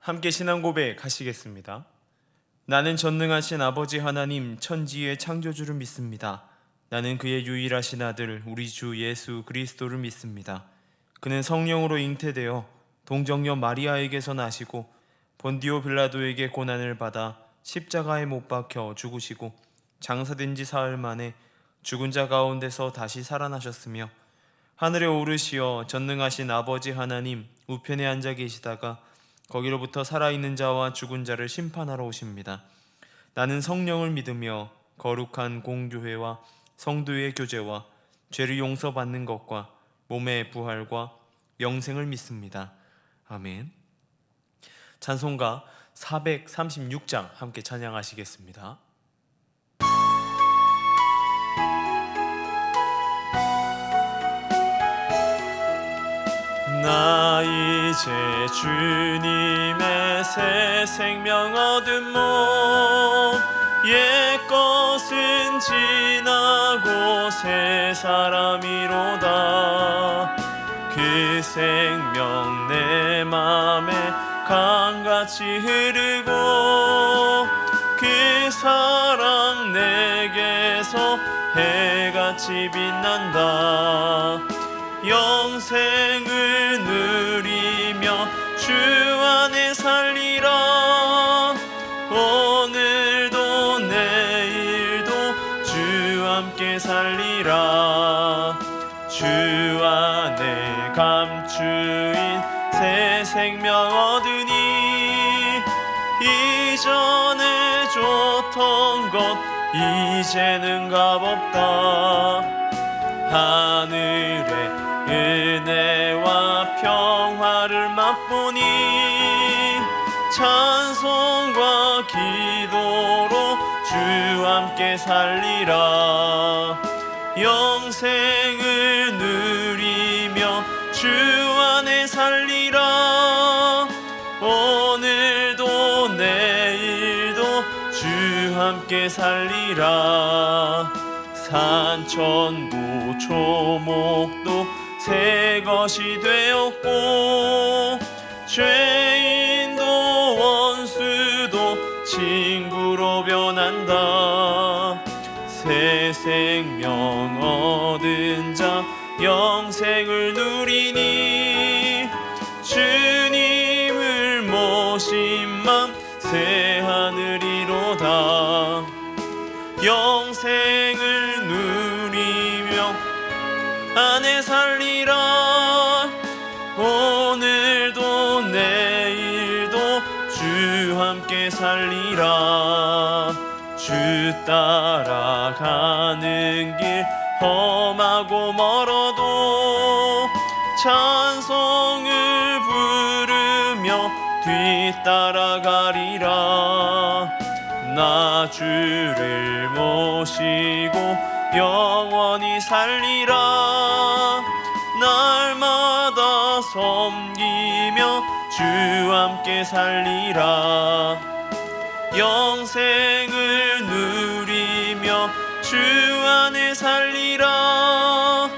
함께 신앙 고백 하시겠습니다. 나는 전능하신 아버지 하나님 천지의 창조주를 믿습니다. 나는 그의 유일하신 아들 우리 주 예수 그리스도를 믿습니다. 그는 성령으로 잉태되어 동정녀 마리아에게서 나시고 본디오 빌라도에게 고난을 받아 십자가에 못 박혀 죽으시고 장사된 지 사흘 만에 죽은 자 가운데서 다시 살아나셨으며 하늘에 오르시어 전능하신 아버지 하나님 우편에 앉아 계시다가 거기로부터 살아있는 자와 죽은 자를 심판하러 오십니다. 나는 성령을 믿으며 거룩한 공교회와 성도의 교제와 죄를 용서받는 것과 몸의 부활과 영생을 믿습니다. 아멘. 찬송가 436장 함께 찬양하시겠습니다. 나 이제 주님의 새 생명 얻은 몸 옛것은 지나고 새 사람이로다. 그 생명 내 맘에 강같이 흐르고 그 사랑 내게서 해같이 빛난다. 영생을 누리며 주 안에 살리라. 오늘도 내일도 주 함께 살리라. 주 안에 감추인 새 생명 얻으니 이전에 줬던 것 이제는 값없다. 하늘의 은혜와 평화를 맛보니 찬송과 기도로 주 함께 살리라. 영생을 누리며 주 안에 살리라. 오늘도 내일도 주 함께 살리라. 산천도 초목도 새 것이 되었고 죄인도 원수도 친구로 변한다. 새 생명 얻은 자 영생을 누리니 주님을 모신 맘 새 하늘이로다. 영생을 누리며 안에 살리라. 오늘도 내일도 주 함께 살리라. 주 따라가는 길 험하고 멀어도 찬송을 부르며 뒤따라가리라. 나 주를 모시고 영원히 살리라. 날마다 섬기며 주 함께 살리라. 영생을 누리며 주 안에 살리라.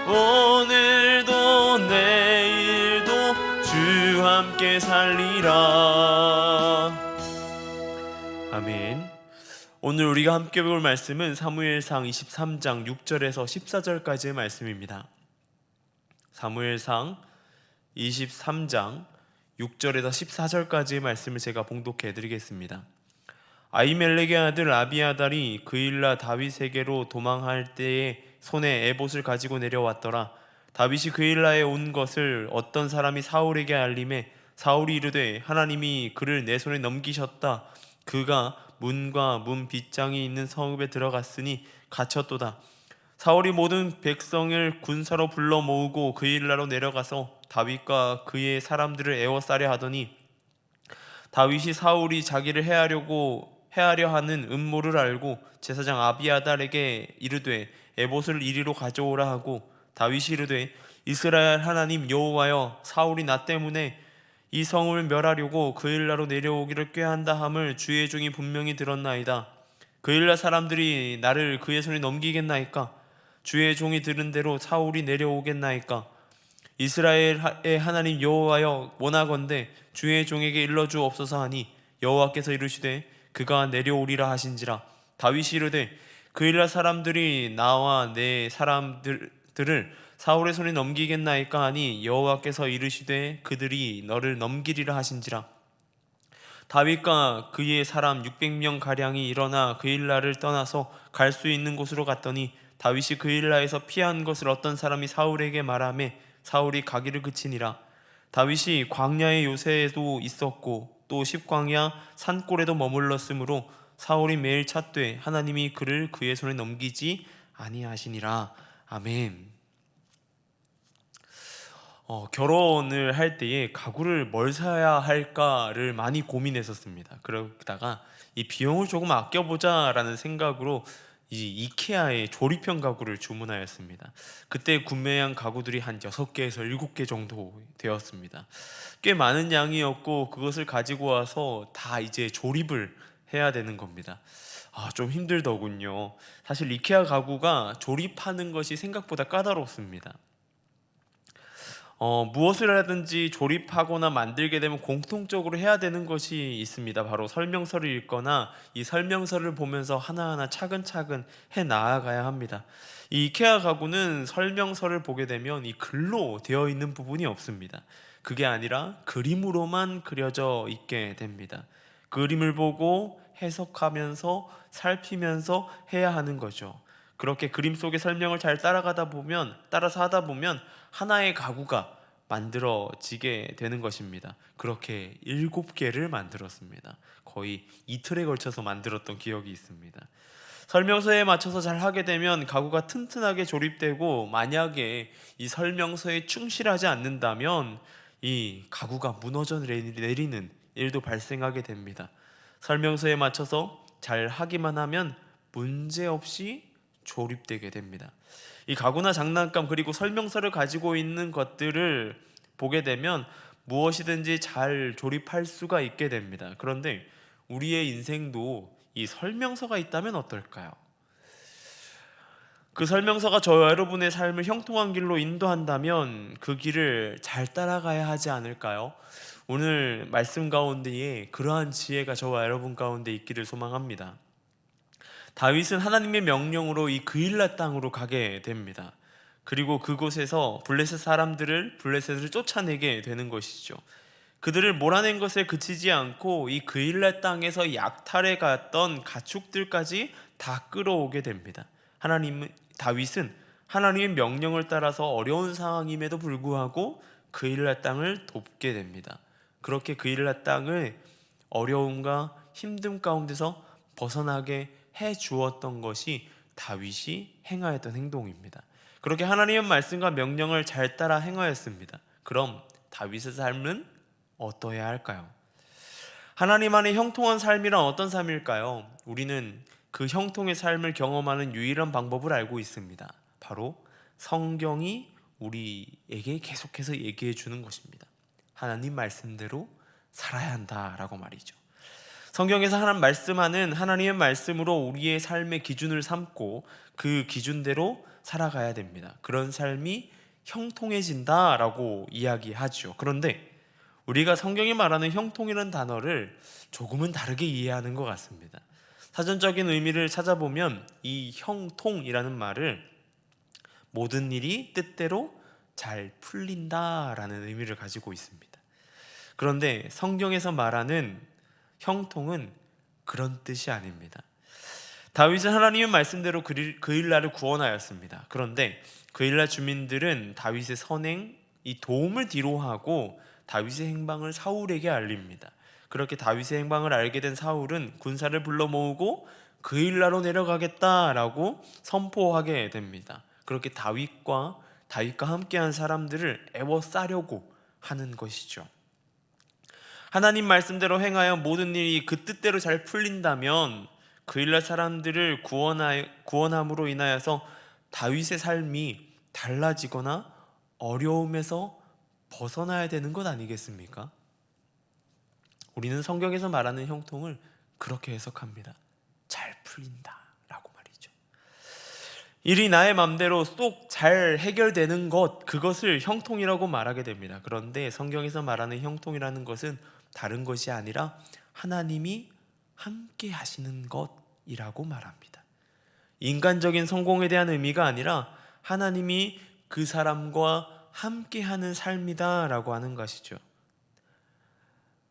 오늘도 내일도 주 함께 살리라. 아멘. 오늘 우리가 함께 볼 말씀은 사무엘상 23장 6절에서 14절까지의 말씀입니다. 사무엘상 23장 6절에서 14절까지의 말씀을 제가 봉독해 드리겠습니다. 아히멜렉의 아들 아비아달이 그일라 다윗에게로 도망할 때에 손에 에봇을 가지고 내려왔더라. 다윗이 그일라에 온 것을 어떤 사람이 사울에게 알림해 사울이 이르되 하나님이 그를 내 손에 넘기셨다. 그가 문과 문 빗장이 있는 성읍에 들어갔으니 갇혔도다. 사울이 모든 백성을 군사로 불러 모으고 그일라로 내려가서 다윗과 그의 사람들을 에워싸려 하더니 다윗이 사울이 자기를 해하려 하는 음모를 알고 제사장 아비아달에게 이르되 에봇을 이리로 가져오라 하고 다윗이 이르되 이스라엘 하나님 여호와여 사울이 나 때문에 이 성을 멸하려고 그일라로 내려오기를 꾀한다 함을 주의 종이 분명히 들었나이다. 그일라 사람들이 나를 그의 손에 넘기겠나이까? 주의 종이 들은 대로 사울이 내려오겠나이까? 이스라엘의 하나님 여호와여, 원하건대 주의 종에게 일러주옵소서 하니 여호와께서 이르시되 그가 내려오리라 하신지라. 다윗이 이르되 그일라 사람들이 나와 내 사람들을 사울의 손에 넘기겠나이까 하니 여호와께서 이르시되 그들이 너를 넘기리라 하신지라. 다윗과 그의 사람 600명 가량이 일어나 그일라를 떠나서 갈 수 있는 곳으로 갔더니 다윗이 그일라에서 피한 것을 어떤 사람이 사울에게 말하매 사울이 가기를 그치니라. 다윗이 광야의 요새에도 있었고 또 십광야 산골에도 머물렀으므로 사울이 매일 찾되 하나님이 그를 그의 손에 넘기지 아니하시니라. 아멘. 결혼을 할 때에 가구를 뭘 사야 할까를 많이 고민했었습니다. 그러다가 이 비용을 조금 아껴보자라는 생각으로 이 이케아의 조립형 가구를 주문하였습니다. 그때 구매한 가구들이 한 6개에서 7개 정도 되었습니다. 꽤 많은 양이었고 그것을 가지고 와서 다 이제 조립을 해야 되는 겁니다. 좀 힘들더군요. 사실 이케아 가구가 조립하는 것이 생각보다 까다롭습니다. 무엇을 하든지 조립하거나 만들게 되면 공통적으로 해야 되는 것이 있습니다. 바로 설명서를 읽거나 이 설명서를 보면서 하나하나 차근차근 해 나아가야 합니다. 이 이케아 가구는 설명서를 보게 되면 이 글로 되어 있는 부분이 없습니다. 그게 아니라 그림으로만 그려져 있게 됩니다. 그림을 보고 해석하면서 살피면서 해야 하는 거죠. 그렇게 그림 속의 설명을 잘 따라서 하다 보면 하나의 가구가 만들어지게 되는 것입니다. 그렇게 7개를 만들었습니다. 거의 이틀에 걸쳐서 만들었던 기억이 있습니다. 설명서에 맞춰서 잘 하게 되면 가구가 튼튼하게 조립되고, 만약에 이 설명서에 충실하지 않는다면 이 가구가 무너져 내리는 일도 발생하게 됩니다. 설명서에 맞춰서 잘 하기만 하면 문제없이 조립되게 됩니다. 이 가구나 장난감 그리고 설명서를 가지고 있는 것들을 보게 되면 무엇이든지 잘 조립할 수가 있게 됩니다. 그런데 우리의 인생도 이 설명서가 있다면 어떨까요? 그 설명서가 저와 여러분의 삶을 형통한 길로 인도한다면 그 길을 잘 따라가야 하지 않을까요? 오늘 말씀 가운데에 그러한 지혜가 저와 여러분 가운데 있기를 소망합니다. 다윗은 하나님의 명령으로 이 그일라 땅으로 가게 됩니다. 그리고 그곳에서 블레셋을 쫓아내게 되는 것이죠. 그들을 몰아낸 것에 그치지 않고 이 그일라 땅에서 약탈해 갔던 가축들까지 다 끌어오게 됩니다. 다윗은 하나님의 명령을 따라서 어려운 상황임에도 불구하고 그일라 땅을 돕게 됩니다. 그렇게 그일라 땅을 어려움과 힘듦 가운데서 벗어나게 해 주었던 것이 다윗이 행하였던 행동입니다. 그렇게 하나님의 말씀과 명령을 잘 따라 행하였습니다. 그럼 다윗의 삶은 어떠해야 할까요? 하나님 안에 형통한 삶이란 어떤 삶일까요? 우리는 그 형통의 삶을 경험하는 유일한 방법을 알고 있습니다. 바로 성경이 우리에게 계속해서 얘기해 주는 것입니다. 하나님 말씀대로 살아야 한다라고 말이죠. 성경에서 말씀하는 하나님의 말씀으로 우리의 삶의 기준을 삼고 그 기준대로 살아가야 됩니다. 그런 삶이 형통해진다라고 이야기하죠. 그런데 우리가 성경이 말하는 형통이라는 단어를 조금은 다르게 이해하는 것 같습니다. 사전적인 의미를 찾아보면 이 형통이라는 말을 모든 일이 뜻대로 잘 풀린다라는 의미를 가지고 있습니다. 그런데 성경에서 말하는 형통은 그런 뜻이 아닙니다. 다윗은 하나님의 말씀대로 그일라를 구원하였습니다. 그런데 그일라 주민들은 다윗의 선행, 이 도움을 뒤로하고 다윗의 행방을 사울에게 알립니다. 그렇게 다윗의 행방을 알게 된 사울은 군사를 불러 모으고 그일라로 내려가겠다라고 선포하게 됩니다. 그렇게 다윗과 함께한 사람들을 애워싸려고 하는 것이죠. 하나님 말씀대로 행하여 모든 일이 그 뜻대로 잘 풀린다면 그일라 사람들을 구원함으로 인하여서 다윗의 삶이 달라지거나 어려움에서 벗어나야 되는 것 아니겠습니까? 우리는 성경에서 말하는 형통을 그렇게 해석합니다. 잘 풀린다라고 말이죠. 일이 나의 맘대로 쏙 잘 해결되는 것, 그것을 형통이라고 말하게 됩니다. 그런데 성경에서 말하는 형통이라는 것은 다른 것이 아니라 하나님이 함께 하시는 것이라고 말합니다. 인간적인 성공에 대한 의미가 아니라 하나님이 그 사람과 함께하는 삶이다 라고 하는 것이죠.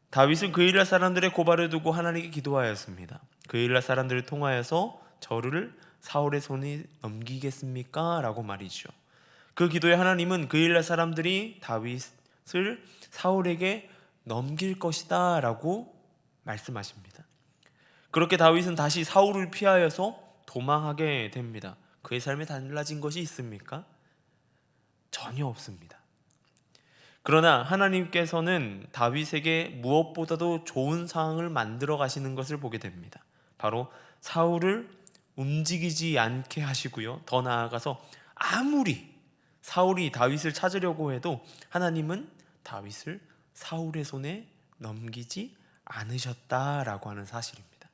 다윗은 그일라 사람들의 고발을 두고 하나님께 기도하였습니다. 그일라 사람들을 통하여서 저를 사울의 손에 넘기겠습니까? 라고 말이죠. 그 기도에 하나님은 그일라 사람들이 다윗을 사울에게 넘길 것이다 라고 말씀하십니다. 그렇게 다윗은 다시 사울을 피하여서 도망하게 됩니다. 그의 삶에 달라진 것이 있습니까? 전혀 없습니다. 그러나 하나님께서는 다윗에게 무엇보다도 좋은 상황을 만들어 가시는 것을 보게 됩니다. 바로 사울을 움직이지 않게 하시고요. 더 나아가서 아무리 사울이 다윗을 찾으려고 해도 하나님은 다윗을 사울의 손에 넘기지 않으셨다라고 하는 사실입니다.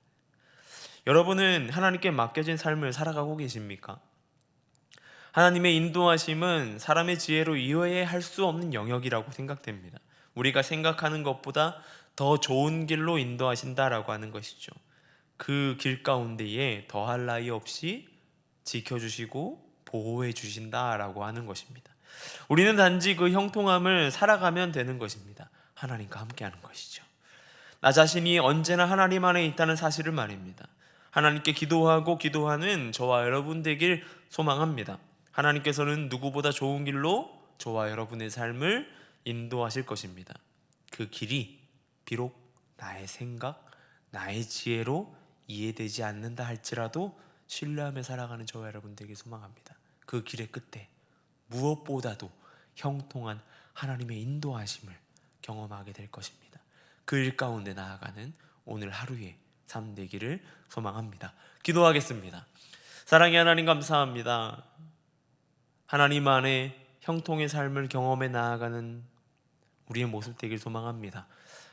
여러분은 하나님께 맡겨진 삶을 살아가고 계십니까? 하나님의 인도하심은 사람의 지혜로 이해할 수 없는 영역이라고 생각됩니다. 우리가 생각하는 것보다 더 좋은 길로 인도하신다라고 하는 것이죠. 그 길 가운데에 더할 나위 없이 지켜주시고 보호해 주신다라고 하는 것입니다. 우리는 단지 그 형통함을 살아가면 되는 것입니다. 하나님과 함께하는 것이죠. 나 자신이 언제나 하나님 안에 있다는 사실을 말입니다. 하나님께 기도하고 기도하는 저와 여러분 되길 소망합니다. 하나님께서는 누구보다 좋은 길로 저와 여러분의 삶을 인도하실 것입니다. 그 길이 비록 나의 생각, 나의 지혜로 이해되지 않는다 할지라도 신뢰하며 살아가는 저와 여러분 되길 소망합니다. 그 길의 끝에 무엇보다도 형통한 하나님의 인도하심을 경험하게 될 것입니다. 그 일 가운데 나아가는 오늘 하루의 삶 되기를 소망합니다. 기도하겠습니다. 사랑의 하나님, 감사합니다. 하나님 안에 형통의 삶을 경험해 나아가는 우리의 모습 되길 소망합니다.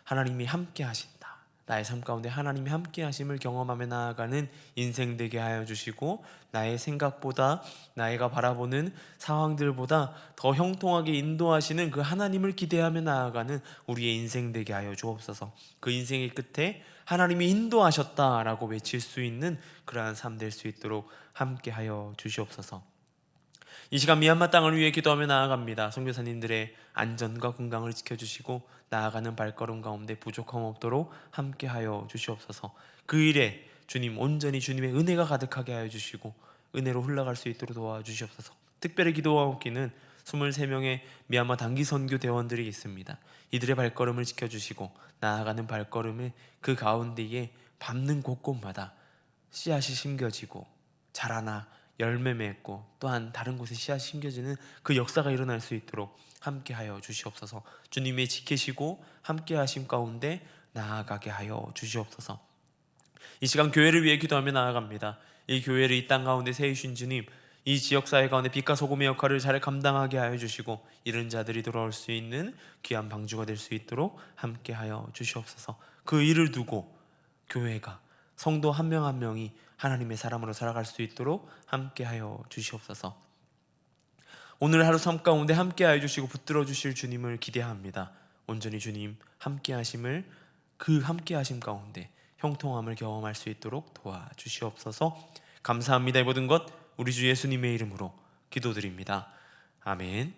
하나님이 함께 하신다. 나의 삶 가운데 하나님이 함께 하심을 경험하며 나아가는 인생 되게 하여 주시고, 나의 생각보다 나이가 바라보는 상황들보다 더 형통하게 인도하시는 그 하나님을 기대하며 나아가는 우리의 인생 되게 하여 주옵소서. 그 인생의 끝에 하나님이 인도하셨다라고 외칠 수 있는 그러한 삶 될 수 있도록 함께 하여 주시옵소서. 이 시간 미얀마 땅을 위해 기도하며 나아갑니다. 선교사님들의 안전과 건강을 지켜주시고 나아가는 발걸음 가운데 부족함 없도록 함께하여 주시옵소서. 그 일에 주님 온전히 주님의 은혜가 가득하게 하여 주시고 은혜로 흘러갈 수 있도록 도와주시옵소서. 특별히 기도하옵기는 23명의 미얀마 단기 선교 대원들이 있습니다. 이들의 발걸음을 지켜주시고 나아가는 발걸음을 그 가운데에 밟는 곳곳마다 씨앗이 심겨지고 자라나 열매 맺고 또한 다른 곳에 씨앗이 심겨지는 그 역사가 일어날 수 있도록 함께하여 주시옵소서. 주님의 지키시고 함께하심 가운데 나아가게 하여 주시옵소서. 이 시간 교회를 위해 기도하며 나아갑니다. 이 교회를 이 땅 가운데 세우신 주님, 이 지역사회 가운데 빛과 소금의 역할을 잘 감당하게 하여 주시고 이른 자들이 돌아올 수 있는 귀한 방주가 될 수 있도록 함께하여 주시옵소서. 그 일을 두고 교회가 성도 한 명 한 명이 하나님의 사람으로 살아갈 수 있도록 함께하여 주시옵소서. 오늘 하루 삶 가운데 함께하여 주시고 붙들어 주실 주님을 기대합니다. 온전히 주님 함께하심을 그 함께하심 가운데 형통함을 경험할 수 있도록 도와주시옵소서. 감사합니다. 이 모든 것 우리 주 예수님의 이름으로 기도드립니다. 아멘.